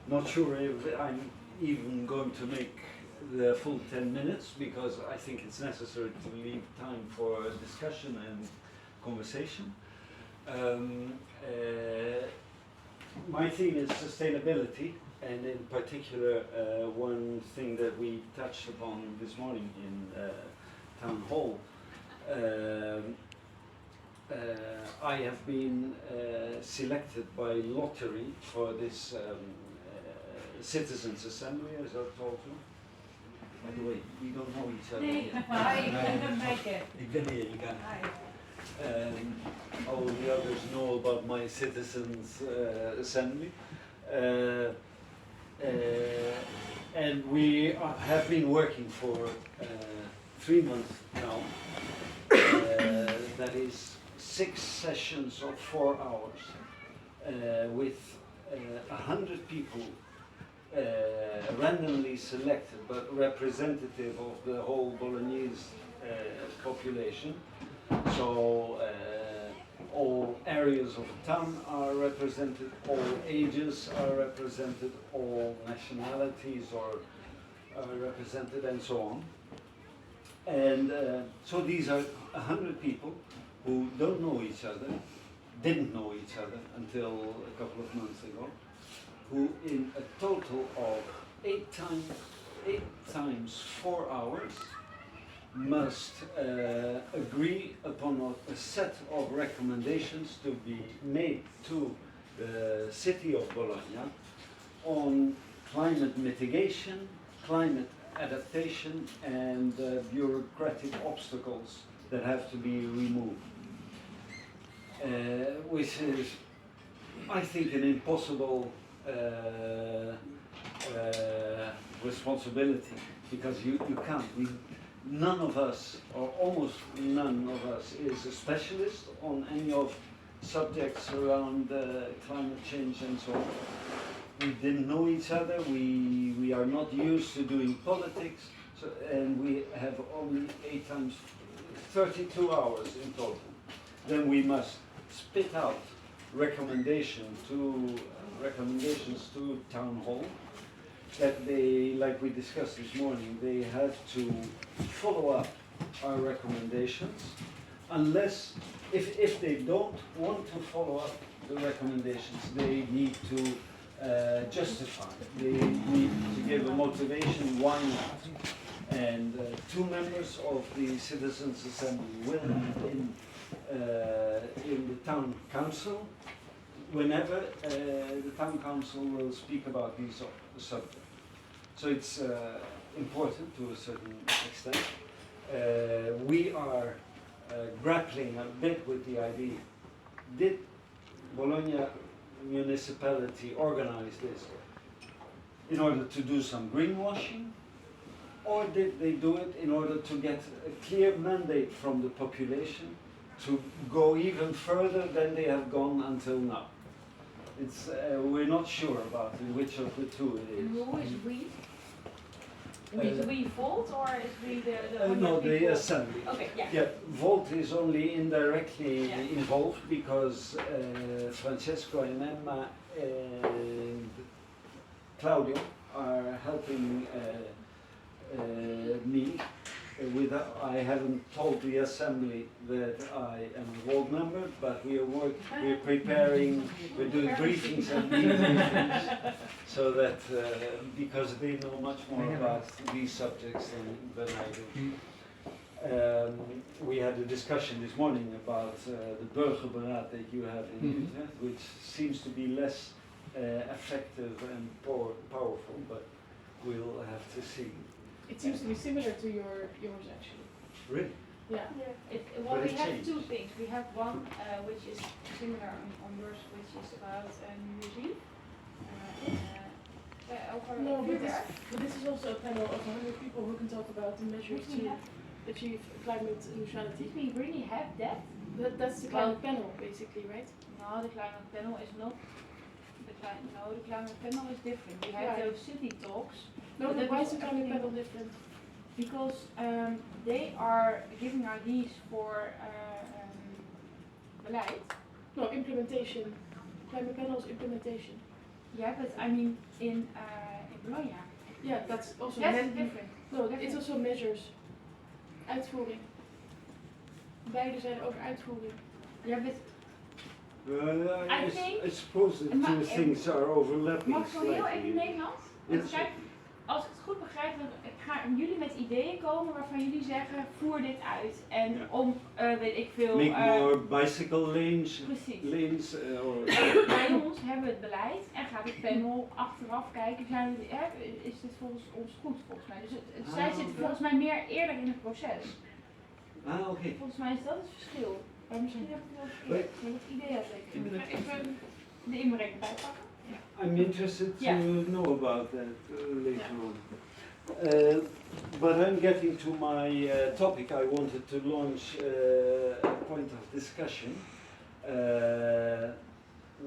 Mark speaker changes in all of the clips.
Speaker 1: not sure if I'm even going to make the full 10 minutes because I think it's necessary to leave time for discussion and conversation. My theme is sustainability, and in particular one thing that we touched upon this morning in Town Hall. I have been selected by lottery for this Citizens Assembly, as I've told you. By the way, we don't know each other
Speaker 2: Nee,
Speaker 1: yet.
Speaker 2: maar ik ben
Speaker 1: Ik ben Erik. All the others know about my Citizens Assembly. And we have been working for 3 months now. That is 6 sessions of 4 hours with 100 people randomly selected but representative of the whole Bolognese population. So all areas of the town are represented, all ages are represented, all nationalities are represented, and so on. And so these are 100 people who don't know each other, didn't know each other until a couple of months ago, who in a total of 8 times 4 hours must agree upon a set of recommendations to be made to the city of Bologna on climate mitigation, climate adaptation, and bureaucratic obstacles that have to be removed. Which is, I think, an impossible responsibility, because you can't. None of us, or almost none of us, is a specialist on any of subjects around climate change and so on. We didn't know each other, we are not used to doing politics, so, and we have only 8 times 32 hours in total. Then we must spit out recommendations to Town Hall, that they, like we discussed this morning, they have to follow up our recommendations, unless, if they don't want to follow up the recommendations, they need to justify, they need to give a motivation why not. And 2 members of the Citizens Assembly will in the town council, whenever the town council will speak about these subjects. So it's important to a certain extent. We are grappling a bit with the idea, did Bologna municipality organize this in order to do some greenwashing, or did they do it in order to get a clear mandate from the population to go even further than they have gone until now? It's, we're not sure about it, which of the two it is.
Speaker 2: And who is we? Is we Volt, or is we the
Speaker 1: no, the assembly.
Speaker 2: Okay, yeah.
Speaker 1: Yeah, Volt is only indirectly
Speaker 2: Yeah.
Speaker 1: involved because Francesco and Emma and Claudio are helping me with. I haven't told the assembly that I am a Volt member, but we're preparing, we're doing briefings and briefings, so that because they know much more about these subjects than I do. We had a discussion this morning about the burgerberaad that you have in Utrecht, which seems to be less effective and powerful, but we'll have to see.
Speaker 3: It seems to be similar to yours actually.
Speaker 1: Really?
Speaker 3: Yeah.
Speaker 2: Well,
Speaker 1: But
Speaker 2: we
Speaker 1: it
Speaker 2: have
Speaker 1: changed.
Speaker 2: 2 things. We have one which is similar on yours, which is about museum.
Speaker 3: No, but this is also a panel of 100 people who can talk about the measures to achieve climate neutrality.
Speaker 2: We really have that?
Speaker 3: That's the climate panel, basically, right?
Speaker 2: No, the climate panel is not. The climate panel is different. We have those city talks.
Speaker 3: No, but why is the climate panel different?
Speaker 2: Because they are giving ideas for beleid.
Speaker 3: No, implementation. Climate panel is implementation.
Speaker 2: Yeah, but I mean in Bologna.
Speaker 3: Yeah, that's also
Speaker 2: That's different.
Speaker 3: No, it's also measures. Uitvoering. Beide zijn over uitvoering.
Speaker 2: Yeah, but I think-
Speaker 1: I suppose the two things are overlapping
Speaker 2: mag ik wel heel even
Speaker 1: slightly.
Speaker 2: Nederlands? Want kijk, als ik het goed begrijp, dan gaan jullie met ideeën komen waarvan jullie zeggen, voer dit uit. En
Speaker 1: Ja.
Speaker 2: om, weet ik veel...
Speaker 1: Make more bicycle lanes.
Speaker 2: Precies.
Speaker 1: Lanes or
Speaker 2: Bij ons hebben we het beleid en gaat het panel achteraf kijken, is dit volgens ons goed volgens mij. Dus zij zitten volgens mij meer eerder in het proces.
Speaker 1: okay.
Speaker 2: Volgens mij is dat het verschil. Maar misschien heb ik het wel verkeerd, maar dat idee had ik. Even de inbreng bijpakken.
Speaker 1: I'm interested to know about that later on. But I'm getting to my topic. I wanted to launch a point of discussion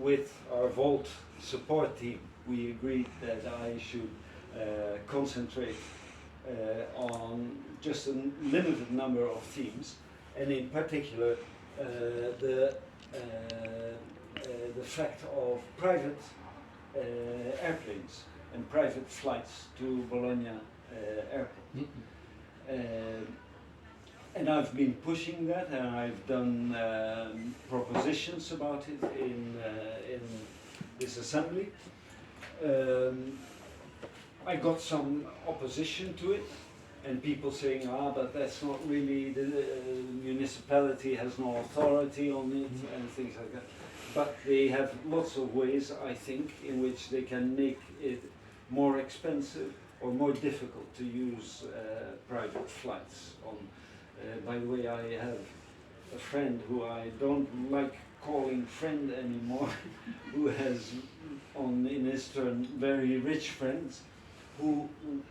Speaker 1: with our Volt support team. We agreed that I should concentrate on just a limited number of themes, and in particular the fact of private airplanes and private flights to Bologna airport. And I've been pushing that, and I've done propositions about it in this assembly. I got some opposition to it, and people saying, but that's not really, the municipality has no authority on it, and things like that. But they have lots of ways, I think, in which they can make it more expensive or more difficult to use private flights on. By the way, I have a friend who I don't like calling friend anymore, who has, in his turn, very rich friends, who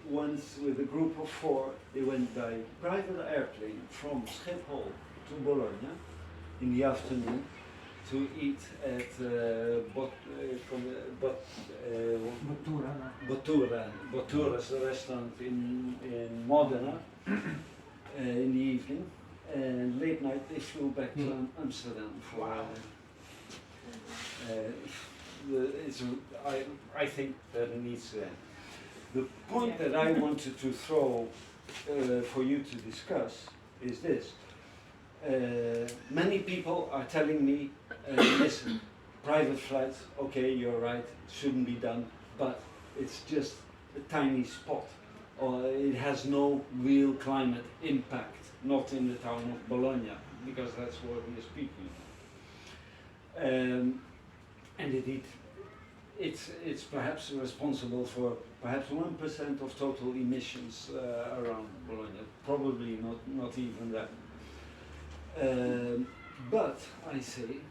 Speaker 1: once, with a group of 4, they went by private airplane from Schiphol to Bologna in the afternoon to eat at Bottura's restaurant in Modena in the evening, and late night they flew back to Amsterdam for. I think that it needs to end. The point that I wanted to throw for you to discuss is this. Many people are telling me, listen, private flights, okay, you're right, shouldn't be done, but it's just a tiny spot, or it has no real climate impact, not in the town of Bologna, because that's where we are speaking. And indeed, it's perhaps responsible for perhaps 1% of total emissions around Bologna, probably not even that. But I say,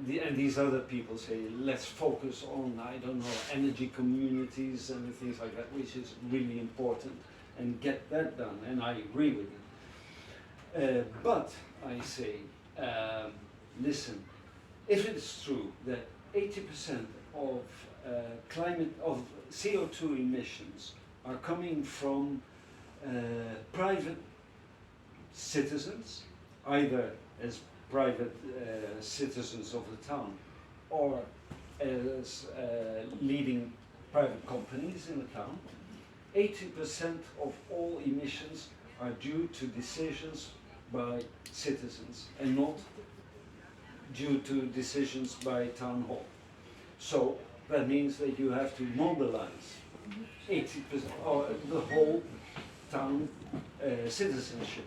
Speaker 1: and these other people say, let's focus on, I don't know, energy communities and things like that, which is really important, and get that done, and I agree with it. But I say, listen, if it's true that 80% of of CO2 emissions are coming from private citizens, either as private citizens of the town or as leading private companies in the town, 80% of all emissions are due to decisions by citizens and not due to decisions by town hall. So that means that you have to mobilize 80% or the whole town citizenship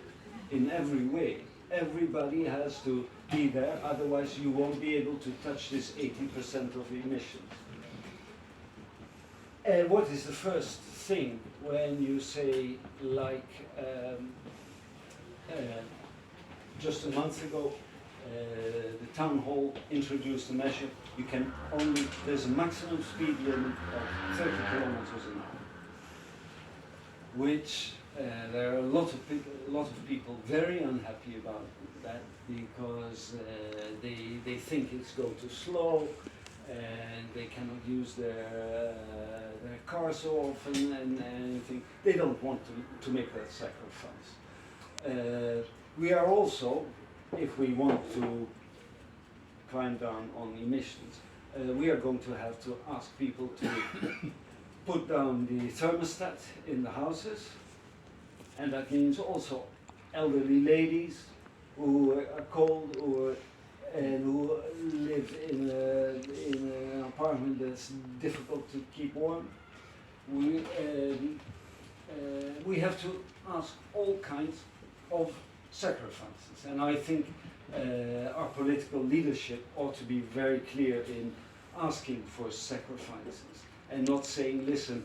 Speaker 1: in every way. Everybody has to be there, otherwise you won't be able to touch this 80% of emissions. And what is the first thing when you say, like, just a month ago, the town hall introduced a measure, you can only, there's a maximum speed limit of 30 kilometers an hour, which there are a lot of people very unhappy about that, because they think it's go too slow, and they cannot use their car so often and anything. They don't want to make that sacrifice. We are also, if we want to climb down on emissions, we are going to have to ask people to put down the thermostat in the houses, and that means also elderly ladies who are cold and who live in an apartment that's difficult to keep warm. We have to ask all kinds of sacrifices, and I think our political leadership ought to be very clear in asking for sacrifices and not saying, listen,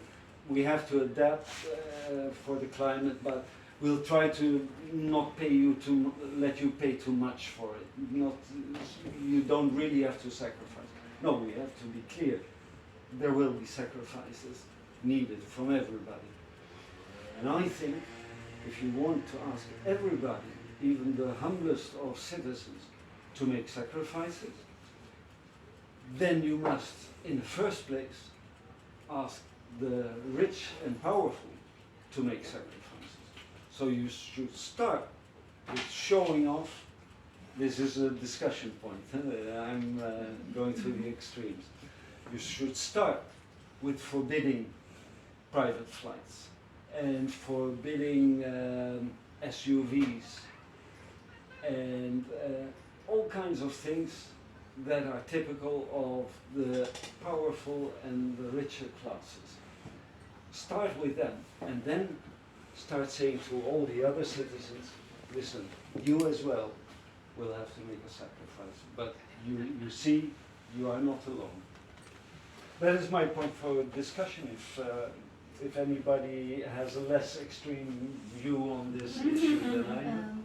Speaker 1: we have to adapt for the climate, but we'll try to not pay you to let you pay too much for it. You don't really have to sacrifice. No, we have to be clear. There will be sacrifices needed from everybody. And I think if you want to ask everybody, even the humblest of citizens, to make sacrifices, then you must, in the first place, ask the rich and powerful to make sacrifices. So you should start with showing off. This is a discussion point. I'm going to the extremes. You should start with forbidding private flights and forbidding SUVs and all kinds of things that are typical of the powerful and the richer classes. Start with them, and then start saying to all the other citizens, listen, you as well will have to make a sacrifice, but you see, you are not alone. That is my point for discussion. If anybody has a less extreme view on this issue than I do.